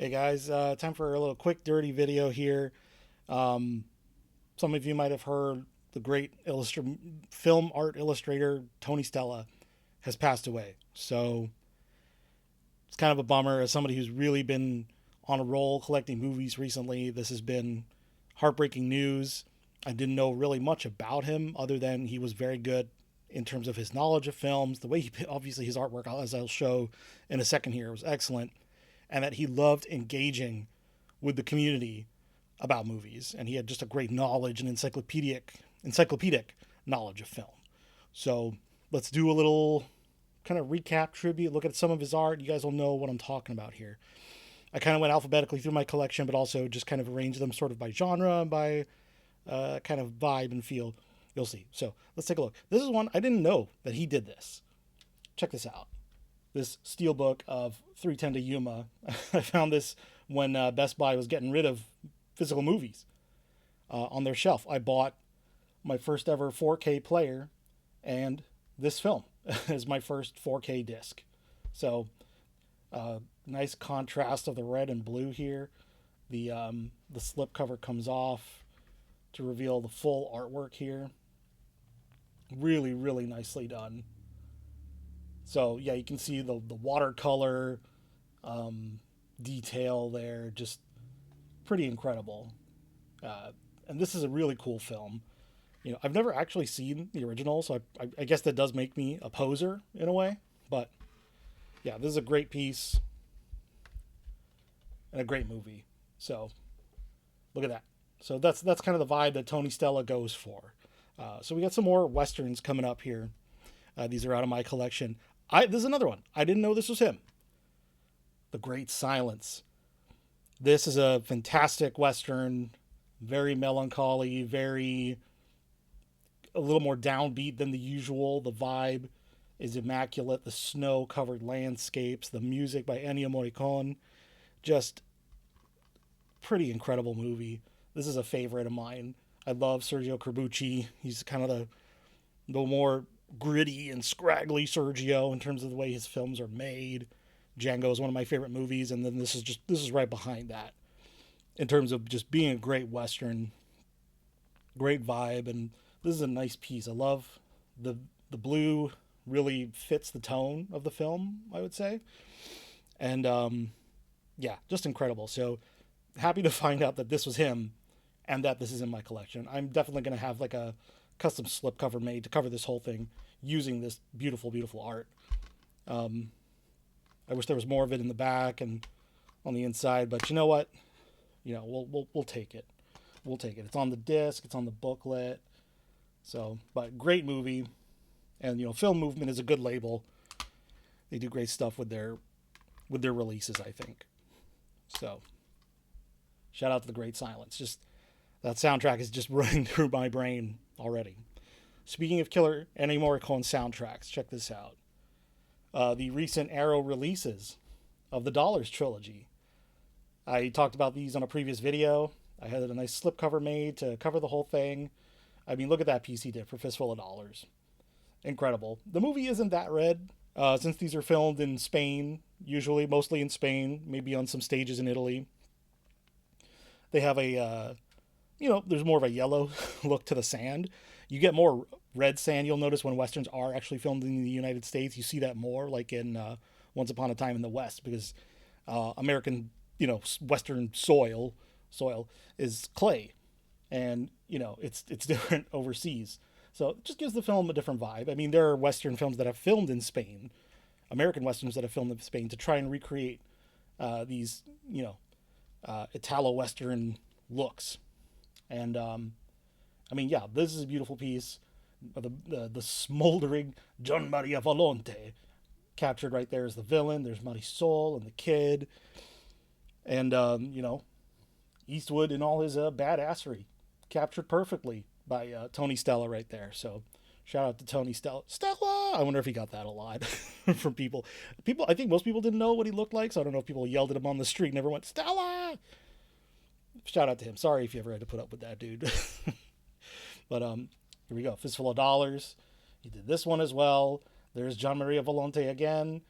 Hey guys, time for a little quick dirty video here. Um, some of you might have heard the great film art illustrator Tony Stella has passed away. So it's kind of a bummer. As somebody who's really been on a roll collecting movies recently, this has been heartbreaking news. I didn't know really much about him other than he was very good in terms of his knowledge of films. The way he obviously his artwork, as I'll show in a second here, was excellent, and that he loved engaging with the community about movies, and he had just a great knowledge and encyclopedic knowledge of film. So let's do a little kind of recap tribute, look at some of his art. You guys will know what I'm talking about here. I kind of went alphabetically through my collection, but also just kind of arranged them sort of by genre and by kind of vibe and feel. You'll see. So let's take a look. This is one I didn't know that he did this. Check this out. This steelbook of 310 to Yuma. I found this when Best Buy was getting rid of physical movies on their shelf. I bought my first ever 4K player and this film as my first 4K disc. So nice contrast of the red and blue here. The slipcover comes off to reveal the full artwork here. Really, really nicely done. So yeah, you can see the watercolor detail there, just pretty incredible. And this is a really cool film. I've never actually seen the original, so I guess that does make me a poser in a way. But yeah, this is a great piece and a great movie. So look at that. So that's kind of the vibe that Tony Stella goes for. So we got some more westerns coming up here. These are out of my collection. This is another one. I didn't know this was him. The Great Silence. This is a fantastic western, very melancholy, very a little more downbeat than the usual. The vibe is immaculate. The snow-covered landscapes, the music by Ennio Morricone, just pretty incredible movie. This is a favorite of mine. I love Sergio Corbucci. He's kind of the more gritty and scraggly Sergio in terms of the way his films are made. Django is one of my favorite movies, and then this is right behind that in terms of just being a great western, great vibe, and this is a nice piece. I love the blue really fits the tone of the film, I would say, and yeah, just incredible. So happy to find out that this was him and that this is in my collection. I'm definitely going to have like a custom slipcover made to cover this whole thing using this beautiful, beautiful art. I wish there was more of it in the back and on the inside, but you know what? We'll take it. We'll take it. It's on the disc. It's on the booklet. So, but great movie, and Film Movement is a good label. They do great stuff with their releases, I think. So, shout out to The Great Silence. Just that soundtrack is just running through my brain already. Speaking of killer Ennio Morricone soundtracks, check this out. The recent Arrow releases of the Dollars trilogy. I talked about these on a previous video. I had a nice slipcover made to cover the whole thing. I mean, look at that piece he did for Fistful of Dollars. Incredible. The movie isn't that red, since these are filmed in Spain, usually, mostly in Spain, maybe on some stages in Italy. They have there's more of a yellow look to the sand. You get more red sand, you'll notice, when westerns are actually filmed in the United States. You see that more, like in Once Upon a Time in the West, because American, western soil is clay, and it's different overseas. So it just gives the film a different vibe. I mean, there are western films that have filmed in Spain, American westerns that have filmed in Spain to try and recreate these Italo-western looks, and I mean, yeah, this is a beautiful piece. The smoldering Gian Maria Volonte captured right there as the villain. There's Marisol and the kid, and Eastwood in all his badassery, captured perfectly by Tony Stella right there. So shout out to Tony Stella. Stella! I wonder if he got that a lot from people. I think most people didn't know what he looked like, so I don't know if people yelled at him on the street and never went, Stella! Shout out to him. Sorry if you ever had to put up with that, dude. But here we go. Fistful of Dollars. He did this one as well. There's Gian Maria Volonte again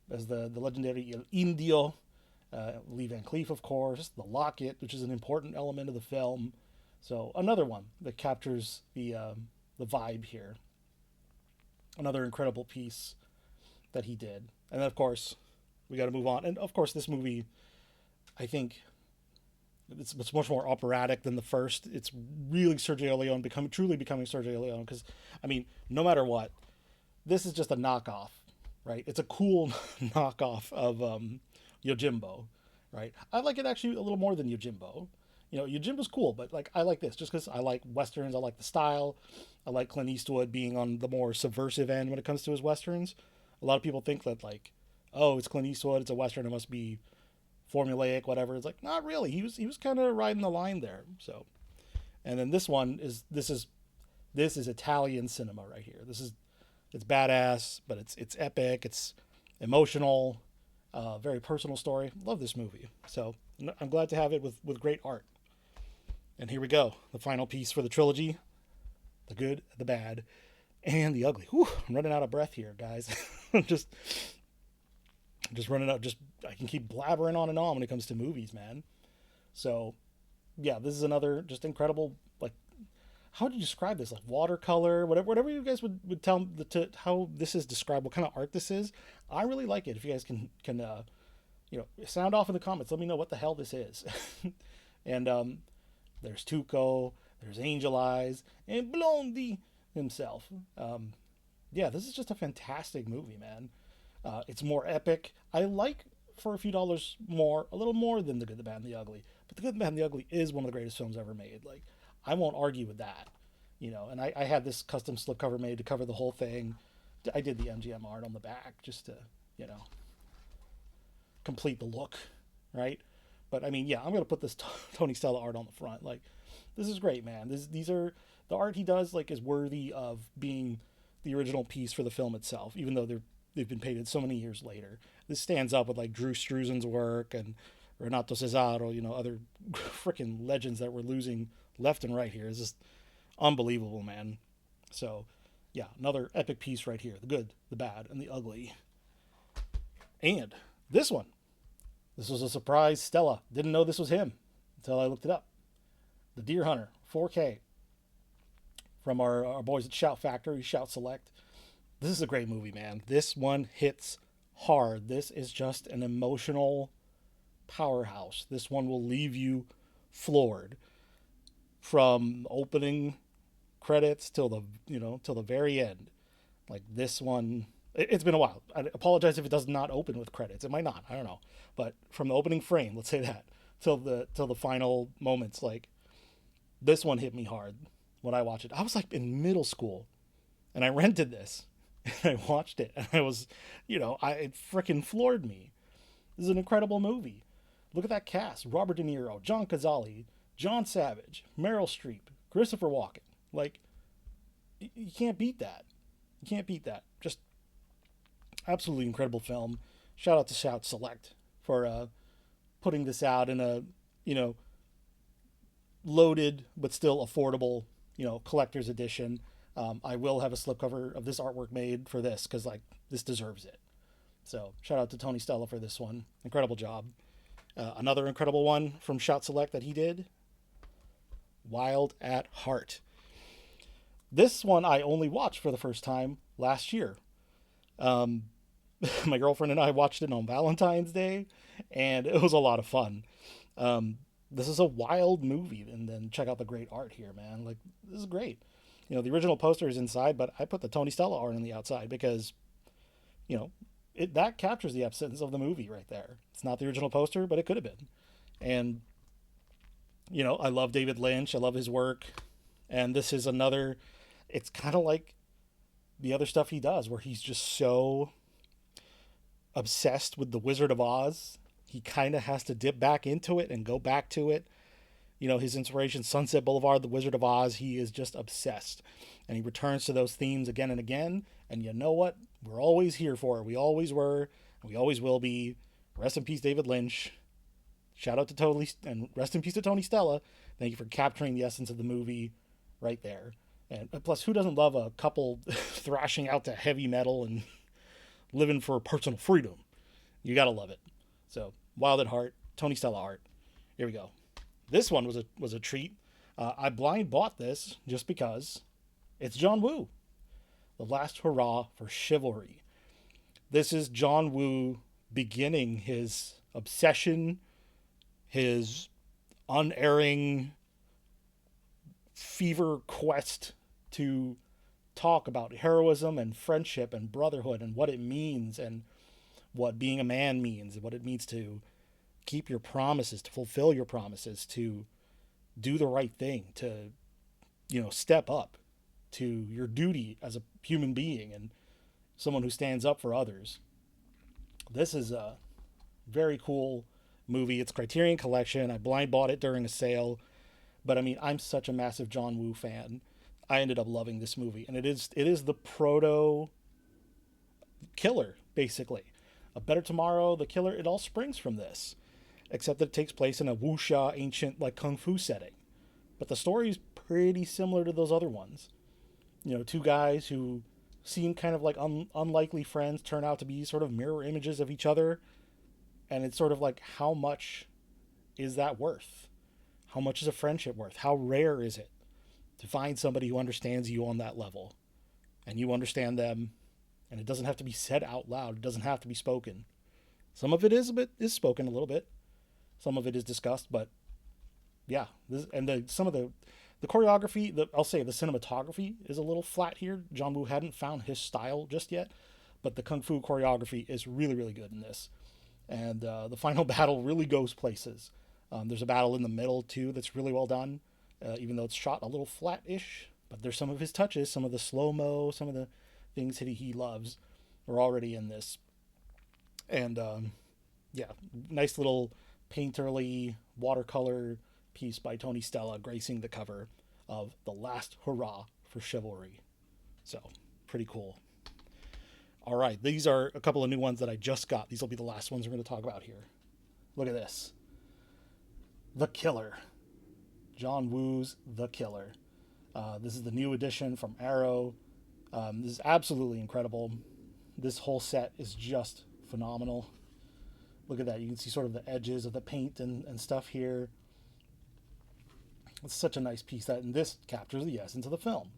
as the legendary Il Indio. Lee Van Cleef, of course, the locket, which is an important element of the film. So another one that captures the vibe here. Another incredible piece that he did. And then, of course, we got to move on. And of course, this movie, I think, it's much more operatic than the first. It's really Sergio Leone truly becoming Sergio Leone. Because, I mean, no matter what, this is just a knockoff, right? It's a cool knockoff of Yojimbo, right? I like it actually a little more than Yojimbo. You know, Yojimbo's cool, but like I like this just because I like westerns. I like the style. I like Clint Eastwood being on the more subversive end when it comes to his westerns. A lot of people think that like, oh, it's Clint Eastwood, it's a western, it must be formulaic, whatever. It's like not really. He was kind of riding the line there. So, and then this is Italian cinema right here. It's badass, but it's epic. It's emotional. Very personal story. Love this movie. So I'm glad to have it with great art. And here we go. The final piece for the trilogy. The good, the bad, and the ugly. Whew, I'm running out of breath here, guys. I'm just running out. I can keep blabbering on and on when it comes to movies, man. So, yeah, this is another just incredible, like, how would you describe this? Like watercolor, whatever you guys would tell how this is described, what kind of art this is. I really like it. If you guys can sound off in the comments, let me know what the hell this is. And there's Tuco, there's Angel Eyes, and Blondie himself. Yeah, this is just a fantastic movie, man. It's more epic. I like for a few dollars more, a little more than The Good, the Bad, and the Ugly. But The Good, the Bad, and the Ugly is one of the greatest films ever made. Like, I won't argue with that. You know, and I had this custom slipcover made to cover the whole thing. I did the MGM art on the back just to, complete the look, right? But I mean, yeah, I'm gonna put this Tony Stella art on the front. Like, this is great, man. These are the art he does. Like, is worthy of being the original piece for the film itself, even though they've been painted so many years later. This stands up with like Drew Struzan's work and Renato Cesaro, other freaking legends that we're losing left and right here. It's just unbelievable, man. So, yeah, another epic piece right here. The good, the bad, and the ugly. And this one. This was a surprise. Stella didn't know this was him until I looked it up. The Deer Hunter 4K from our boys at Shout Factory, Shout Select. This is a great movie, man. This one hits hard. This is just an emotional powerhouse. This one will leave you floored from opening credits till the very end. Like, this one, it's been a while. I apologize if it does not open with credits. It might not. I don't know. But from the opening frame, let's say that, till the final moments, like, this one hit me hard when I watched it. I was like in middle school, and I rented this, and I watched it, and I was, it freaking floored me. This is an incredible movie. Look at that cast: Robert De Niro, John Cazale, John Savage, Meryl Streep, Christopher Walken. Like, you can't beat that. You can't beat that. Just absolutely incredible film. Shout out to Shout Select for putting this out in a, loaded but still affordable, collector's edition. I will have a slipcover of this artwork made for this because, like, this deserves it. So shout out to Tony Stella for this one. Incredible job. Another incredible one from Shout Select that he did, Wild at Heart. This one I only watched for the first time last year. My girlfriend and I watched it on Valentine's Day, and it was a lot of fun. This is a wild movie, and then check out the great art here, man. Like, this is great. The original poster is inside, but I put the Tony Stella art on the outside because, that captures the essence of the movie right there. It's not the original poster, but it could have been. And, I love David Lynch. I love his work. And this is another, it's kind of like the other stuff he does where he's just so obsessed with the Wizard of Oz. He kind of has to dip back into it and go back to it. His inspiration, Sunset Boulevard, the Wizard of Oz, he is just obsessed. And he returns to those themes again and again. And you know what? We're always here for it. We always were, and we always will be. Rest in peace, David Lynch. Shout out to Tony, and rest in peace to Tony Stella. Thank you for capturing the essence of the movie right there. And plus, who doesn't love a couple thrashing out to heavy metal and living for personal freedom? You gotta love it. So Wild at Heart, Tony Stella art. Here we go. This one was a treat. I blind bought this just because it's John Woo, The Last Hurrah for Chivalry. This is John Woo beginning his obsession, his unerring fever quest to talk about heroism and friendship and brotherhood and what it means and what being a man means and what it means to keep your promises, to fulfill your promises, to do the right thing, to, step up to your duty as a human being and someone who stands up for others. This is a very cool movie. It's Criterion Collection. I blind bought it during a sale, but I mean, I'm such a massive John Woo fan. I ended up loving this movie, and it is the proto killer basically. A Better Tomorrow, The Killer, it all springs from this, except that it takes place in a wuxia ancient like kung fu setting. But the story is pretty similar to those other ones. Two guys who seem kind of like unlikely friends turn out to be sort of mirror images of each other, and it's sort of like how much is that worth? How much is a friendship worth? How rare is it to find somebody who understands you on that level and you understand them, and it doesn't have to be said out loud. It doesn't have to be spoken. Some of it is spoken a little bit. Some of it is discussed, but yeah, some of the choreography, I'll say the cinematography is a little flat here. John Woo hadn't found his style just yet, but the kung fu choreography is really really good in this, and the final battle really goes places. There's a battle in the middle too that's really well done, even though it's shot a little flat-ish. But there's some of his touches, some of the slow mo, some of the things that he loves are already in this. And yeah, nice little painterly watercolor piece by Tony Stella gracing the cover of The Last Hurrah for Chivalry. So, pretty cool. All right, these are a couple of new ones that I just got. These will be the last ones we're going to talk about here. Look at this. The Killer. John Woo's The Killer. This is the new edition from Arrow. This is absolutely incredible. This whole set is just phenomenal. Look at that. You can see sort of the edges of the paint and stuff here. It's such a nice piece and this captures the essence of the film.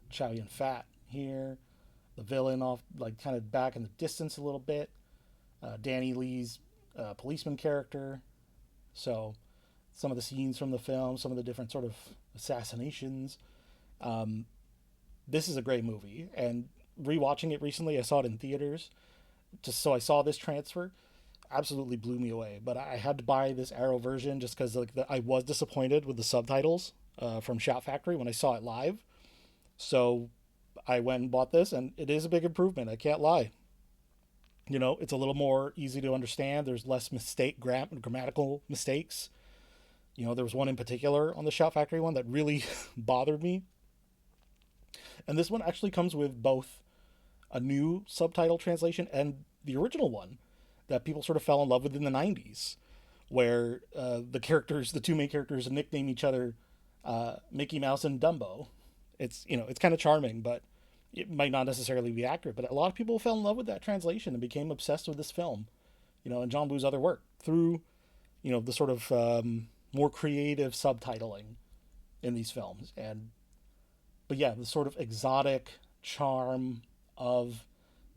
Chow Yun Fat here. The villain off, like, kind of back in the distance a little bit. Danny Lee's policeman character. So, some of the scenes from the film, some of the different sort of assassinations. This is a great movie, and rewatching it recently, I saw it in theaters, just so I saw this transfer. Absolutely blew me away. But I had to buy this Arrow version just because I was disappointed with the subtitles from Shout Factory when I saw it live. So I went and bought this, and it is a big improvement. I can't lie. It's a little more easy to understand. There's less grammatical mistakes. There was one in particular on the Shout Factory one that really bothered me. And this one actually comes with both a new subtitle translation and the original one that people sort of fell in love with in the 90s, where the two main characters nickname each other Mickey Mouse and Dumbo. It's kind of charming, but it might not necessarily be accurate. But a lot of people fell in love with that translation and became obsessed with this film, and John Woo's other work through, the sort of more creative subtitling in these films. But yeah, the sort of exotic charm of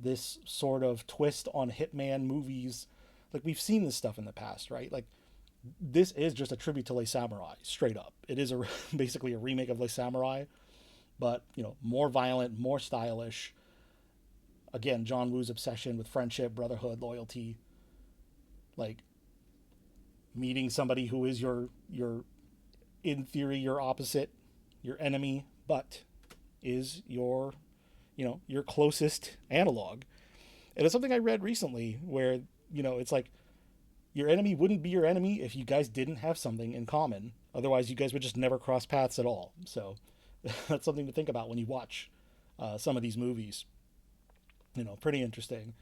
this sort of twist on hitman movies. Like, we've seen this stuff in the past, right? Like, this is just a tribute to Les Samurai, straight up. It is basically a remake of Les Samurai, but, more violent, more stylish. Again, John Woo's obsession with friendship, brotherhood, loyalty. Like, meeting somebody who is your in theory, your opposite, your enemy, but is your closest analog. And it's something I read recently where, it's like your enemy wouldn't be your enemy if you guys didn't have something in common. Otherwise, you guys would just never cross paths at all. So that's something to think about when you watch some of these movies. Pretty interesting.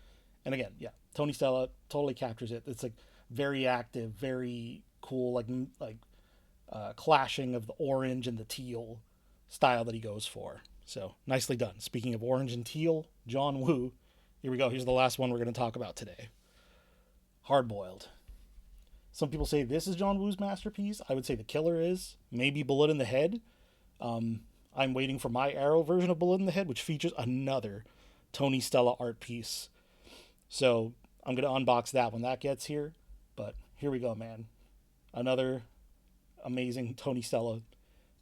And again, yeah, Tony Stella totally captures it. It's like very active, very cool, like clashing of the orange and the teal style that he goes for. So nicely done. Speaking of orange and teal, John Woo. Here we go. Here's the last one we're going to talk about today. Hard Boiled. Some people say this is John Woo's masterpiece. I would say The Killer is. Maybe Bullet in the Head. I'm waiting for my Arrow version of Bullet in the Head, which features another Tony Stella art piece. So I'm going to unbox that when that gets here. But here we go, man. Another amazing Tony Stella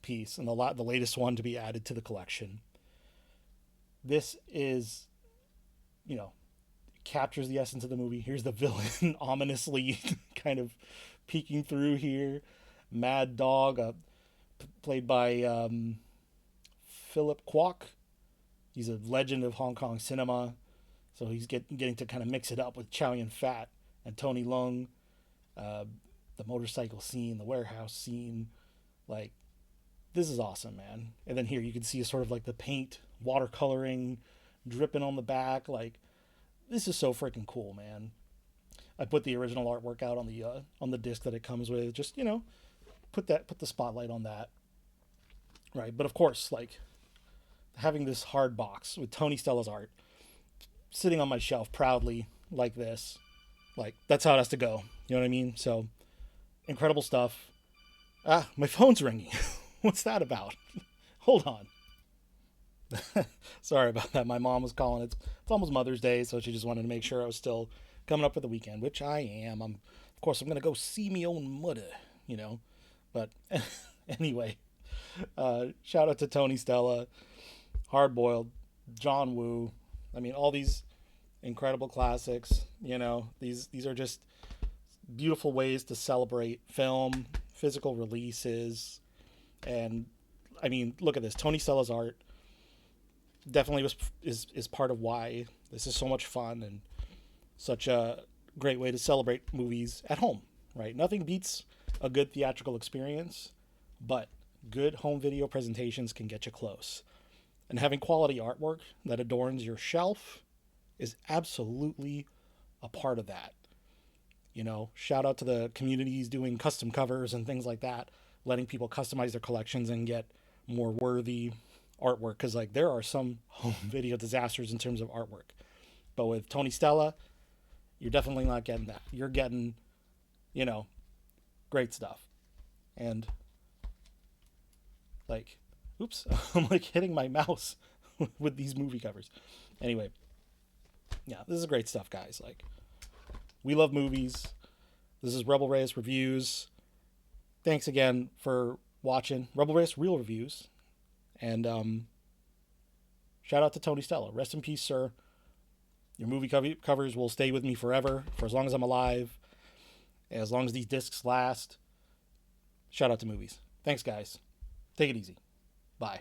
piece, and the latest one to be added to the collection. This is, you know, captures the essence of the movie. Here's the villain ominously kind of peeking through here. Mad Dog, played by Philip Kwok. He's a legend of Hong Kong cinema, so he's getting to kind of mix it up with Chow Yun Fat and Tony Leung. The motorcycle scene, the warehouse scene, like, this is awesome, man. And then here you can see sort of like the paint, watercoloring dripping on the back. Like, this is so freaking cool, man. I put the original artwork out on the disc that it comes with. Just, put the spotlight on that. Right, but of course, like, having this hard box with Tony Stella's art sitting on my shelf proudly like this, like, that's how it has to go. You know what I mean? So, incredible stuff. Ah, my phone's ringing. What's that about? Hold on. Sorry about that. My mom was calling. It's almost Mother's Day, so she just wanted to make sure I was still coming up for the weekend, which I am. Of course, I'm going to go see me own mother, But anyway, shout out to Tony Stella, Hard Boiled, John Woo. I mean, all these incredible classics, these are just beautiful ways to celebrate film, physical releases. And I mean, look at this. Tony Stella's art definitely is part of why this is so much fun and such a great way to celebrate movies at home, right? Nothing beats a good theatrical experience, but good home video presentations can get you close. And having quality artwork that adorns your shelf is absolutely a part of that. Shout out to the communities doing custom covers and things like that, letting people customize their collections and get more worthy artwork. Because, like, there are some home video disasters in terms of artwork. But with Tony Stella, you're definitely not getting that. You're getting, great stuff. And, like, oops, I'm like hitting my mouse with these movie covers. Anyway, yeah, this is great stuff, guys. Like, we love movies. This is Rebel Reyes Reviews. Thanks again for watching Rebel Reyes Real Reviews. And shout out to Tony Stella. Rest in peace, sir. Your movie covers will stay with me forever, for as long as I'm alive, as long as these discs last. Shout out to movies. Thanks, guys. Take it easy. Bye.